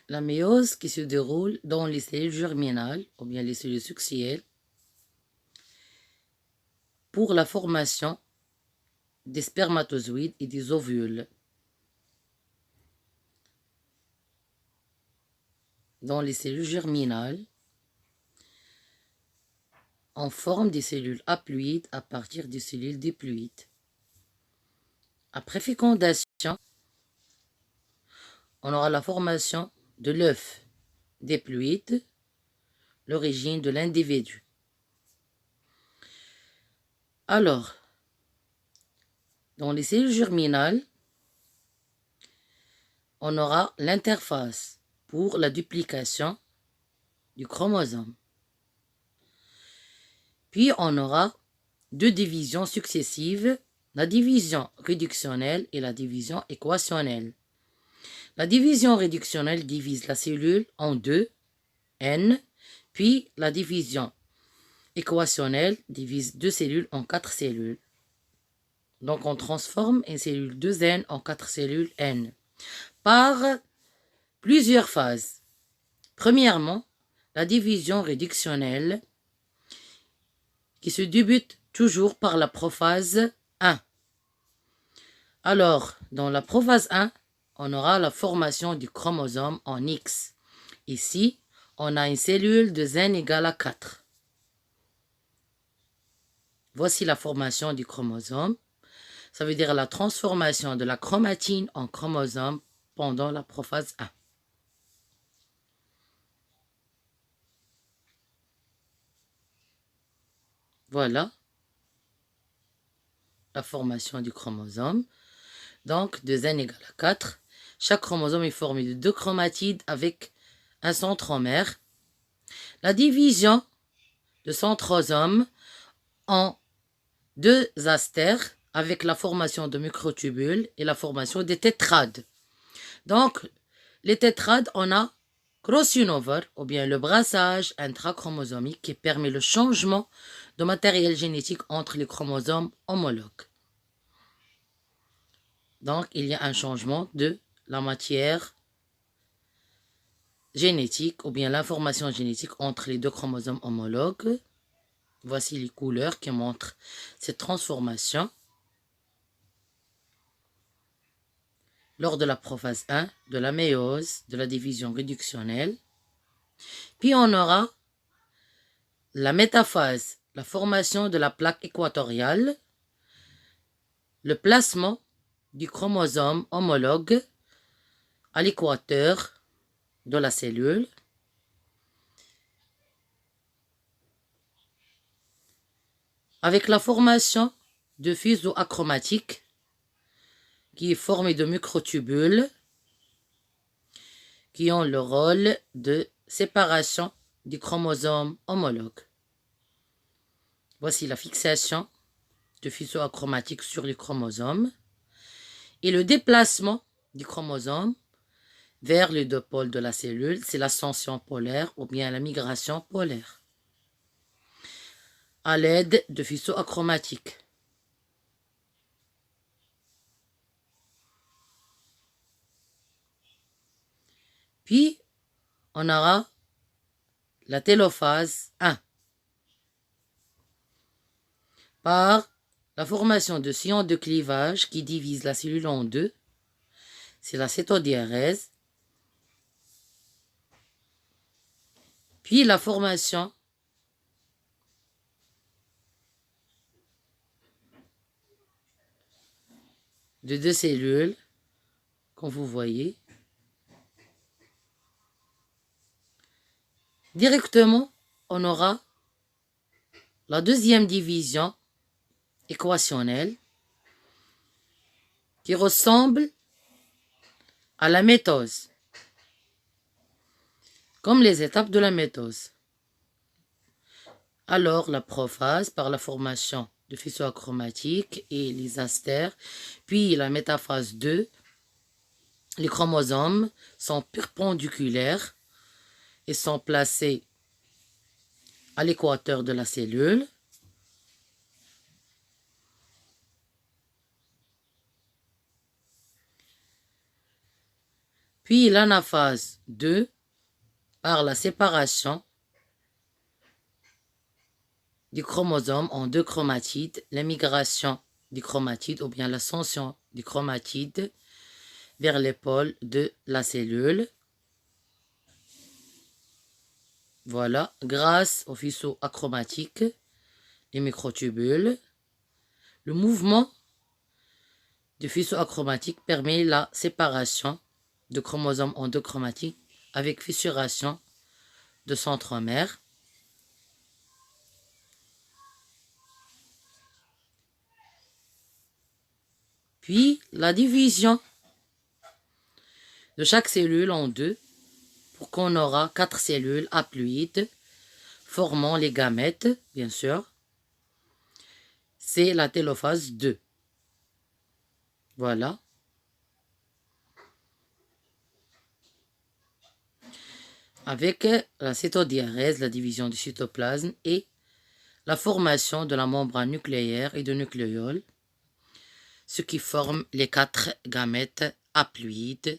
La méiose qui se déroule dans les cellules germinales ou bien les cellules succielles pour la formation des spermatozoïdes et des ovules. Dans les cellules germinales, on forme des cellules haploïdes à partir des cellules diploïdes. Après fécondation, on aura la formation de l'œuf diploïde, l'origine de l'individu. Alors, dans les cellules germinales, on aura l'interface pour la duplication du chromosome. Puis on aura deux divisions successives, la division réductionnelle et la division équationnelle. La division réductionnelle divise la cellule en deux, N, puis la division équationnelle divise deux cellules en 4 cellules. Donc on transforme une cellule 2N en 4 cellules N par plusieurs phases. Premièrement, la division réductionnelle qui se débute toujours par la prophase 1. Alors, dans la prophase 1, on aura la formation du chromosome en X. Ici, on a une cellule de N égale à 4. Voici la formation du chromosome. Ça veut dire la transformation de la chromatine en chromosome pendant la prophase 1. Voilà la formation du chromosome. Donc, de N égale à 4. Chaque chromosome est formé de 2 chromatides avec un centromère. La division de centrosome en 2 astères avec la formation de microtubules et la formation des tétrades. Donc, les tétrades, on a crossover, ou bien le brassage intrachromosomique qui permet le changement de matériel génétique entre les chromosomes homologues. Donc, il y a un changement de la matière génétique ou bien l'information génétique entre les deux chromosomes homologues. Voici les couleurs qui montrent cette transformation lors de la prophase 1, de la méiose, de la division réductionnelle. Puis on aura la métaphase, la formation de la plaque équatoriale, le placement du chromosome homologue à l'équateur de la cellule. Avec la formation de fuseaux achromatiques qui est formé de microtubules qui ont le rôle de séparation du chromosome homologue. Voici la fixation de fuseaux achromatiques sur les chromosomes et le déplacement du chromosome vers les deux pôles de la cellule, c'est l'ascension polaire ou bien la migration polaire à l'aide de fuseaux achromatiques. Puis, on aura la télophase 1 par la formation de sillons de clivage qui divise la cellule en deux. C'est la cétodiérèse. Puis la formation de deux cellules, comme vous voyez. Directement, on aura la deuxième division équationnelle qui ressemble à la mitose, comme les étapes de la mitose. Alors, la prophase par la formation de faisceaux achromatiques et les astères, puis la métaphase 2, les chromosomes sont perpendiculaires et sont placés à l'équateur de la cellule. Puis l'anaphase 2, par la séparation du chromosome en deux chromatides, l'émigration du chromatide ou bien l'ascension du chromatide vers les pôles de la cellule. Voilà, grâce au faisceau achromatique, les microtubules. Le mouvement du faisceau achromatique permet la séparation de chromosomes en deux chromatides avec fissuration de centromère. Puis la division de chaque cellule en deux pour qu'on aura 4 cellules haploïdes formant les gamètes, bien sûr. C'est la télophase 2. Voilà. Avec la cytodiarèse, la division du cytoplasme et la formation de la membrane nucléaire et de nucléoles, ce qui forme les 4 gamètes haploïdes